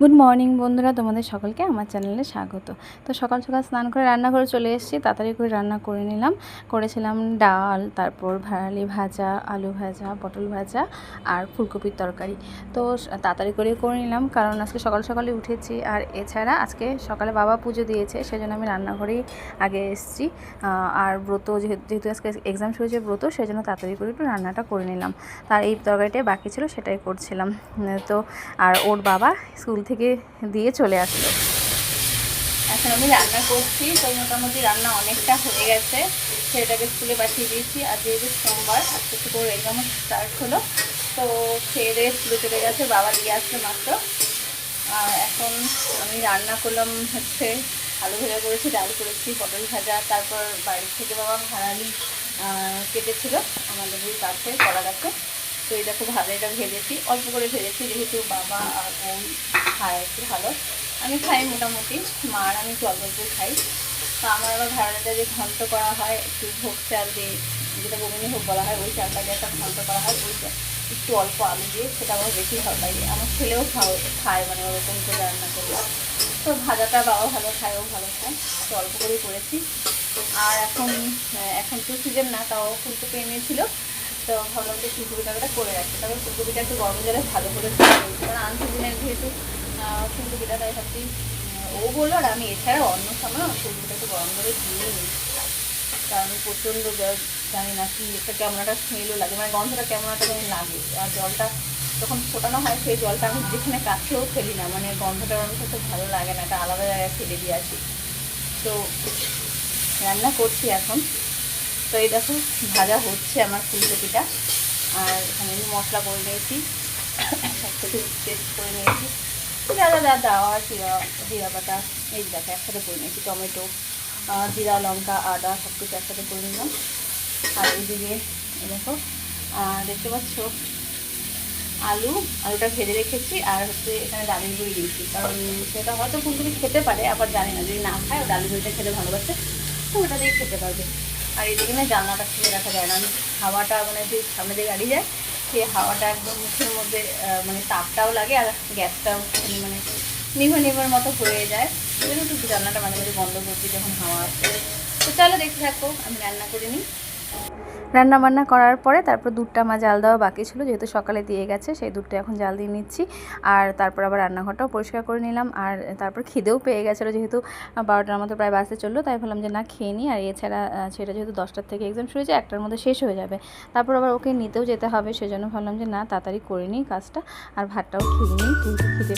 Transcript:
Good morning বন্ধুরা, তোমাদের সকলকে আমার চ্যানেলে স্বাগত। তো সকাল সকাল স্নান করে রান্নাঘরে চলে এসেছি, তাড়াতাড়ি করে রান্না করে নিলাম। করেছিলাম ডাল, তারপর ভাড়ালি ভাজা, আলু ভাজা, পটল ভাজা আর ফুলকপির তরকারি। তো তাড়াতাড়ি করে নিলাম কারণ আজকে সকাল সকালে উঠেছি। আর এছাড়া আজকে সকালে বাবা পুজো দিয়েছে, সেজন্য আমি রান্নাঘরেই আগে এসেছি। আর ব্রত যেহেতু আজকে এক্সাম শুরু হয়েছে ব্রত, সেজন্য তাড়াতাড়ি করে একটু রান্নাটা করে নিলাম। তার এই তরকারিটাই বাকি ছিল, সেটাই করছিলাম। তো আর ওর বাবা স্কুল থেকে দিয়ে চলে আসলো। এখন আমি রান্না করছি, তো মোটামুটি রান্না অনেকটা হয়ে গেছে। ছেলেটাকে স্কুলে পাঠিয়ে দিয়েছি, আর যেহেতু সোমবার আজকে থেকে ওর এক্সামও স্টার্ট হলো, তো খেয়ে দিয়ে স্কুলে চলে গেছে, বাবা দিয়ে আসছে মাত্র। আর এখন আমি রান্না করলাম হচ্ছে আলু ভাজা করেছি, ডাল করেছি, পটল ভাজা, তারপর বাড়ির থেকে বাবা ভাড়ালি কেটেছিল আমাদের ওই কাছে কলা গাছে। তো এই দেখো ভাজাটা ভেজেছি, অল্প করে ভেজেছি, যেহেতু বাবা আর বোন খায় একটু ভালো, আমি খাই মোটামুটি, মা আর আমি একটু অল্প অল্প খাই। তো আমার আবার ভাড়াটা যে ঘন্ট করা হয় একটু ভোগ চাল দিয়ে, যেটা গোবিন্দ ভোগ বলা হয়, ওই চালটা দিয়ে একটা ঘন্ট করা হয়, ওইটা একটু অল্প আলু দিয়ে, সেটা আমার বেশি ভালো লাগে। আমার ছেলেও খায়, মানে ওরকম করে রান্না করলে। তো ভাজাটা বাবা ভালো খায়, ও ভালো খায়, তো অল্প করেই করেছি। আর এখন তো সিজন না, তাও ফুলকপি এনেছিল, তো ভাবলাম যে ফুলকপিটা করে রাখি। তবে ফুলকপিটা একটু গরম জলে ভালো করে কারণ আনসিজনের যেহেতু ফুলকপিটা, তাই ভাবছি ও বললো। আর আমি এছাড়াও অন্য সময় ফুলকপিটা একটু গরম জলে ধুয়ে নিই, কারণ প্রচণ্ড জানি না কি একটা কেমন একটা স্মেলও লাগে, মানে গন্ধটা কেমন একটা জানি লাগে। আর জলটা যখন ফোটানো হয় সেই জলটা আমি যেখানে কাছেও ফেলি না, মানে গন্ধটা আমার কাছে ভালো লাগে না, একটা আলাদা জায়গায় ফেলে দিয়ে আসি। তো রান্না করছি এখন। তো এই দেখো ভাজা হচ্ছে আমার ফুলকপিটা, আর এখানে আমি মশলা করে নিয়েছি, সব কিছু পেস্ট করে নিয়েছি, যা যা যা দেওয়া জিরা বাটা, এই দেখো একসাথে করে নিয়েছি, টমেটো, জিরা, লঙ্কা, আদা সব কিছু একসাথে করে নিলাম। আর এইদিকে দেখো দেখতে পাচ্ছ আলুটা ভেজে রেখেছি, আর হচ্ছে এখানে ডালের গুঁড়ি দিয়েছি, কারণ সেটা হয়তো ফুলকপি খেতে পারে, আবার জানি না, যদি না খায় ডালের গুঁড়িটা খেতে ভালোবাসে, তো ওটা দিয়ে খেতে পারবে। আর এদিকে না জানলাটা খুলে রাখা যায় না, আমি হাওয়াটা মানে যে সামনে দিয়ে গাড়ি যায়, সেই হাওয়াটা একদম মুখের মধ্যে মানে তাপটাও লাগে, আর গ্যাসটাও মানে নিভের মতো হয়ে যায়, ওই জন্য একটু জানলাটা মাঝে মাঝে বন্ধ করছি যখন হাওয়া আসে। তো চলো দেখতে থাকো, আমি রান্না করে নিই। রান্না বান্না করার পরে তারপর দুধটা আমার জাল দেওয়া বাকি ছিল, যেহেতু সকালে দিয়ে গেছে, সেই দুধটা এখন জাল দিয়ে নিচ্ছি। আর তারপর আবার রান্নাঘরটাও পরিষ্কার করে নিলাম। আর তারপর খিদেও পেয়ে গেছিলো, যেহেতু 12টার মতো প্রায় বাসে চললো, তাই ভাবলাম যে না খেয়ে নিই। আর এছাড়া সেটা যেহেতু 10টার থেকে এক্সাম শুরু হয়েছে, 1টার মধ্যে শেষ হয়ে যাবে, তারপর আবার ওকে নিতেও যেতে হবে, সেজন্য ভাবলাম যে না তাড়াতাড়ি করে নিই কাজটা, আর ভাতটাও খেয়ে নিই, যেহেতু খিদে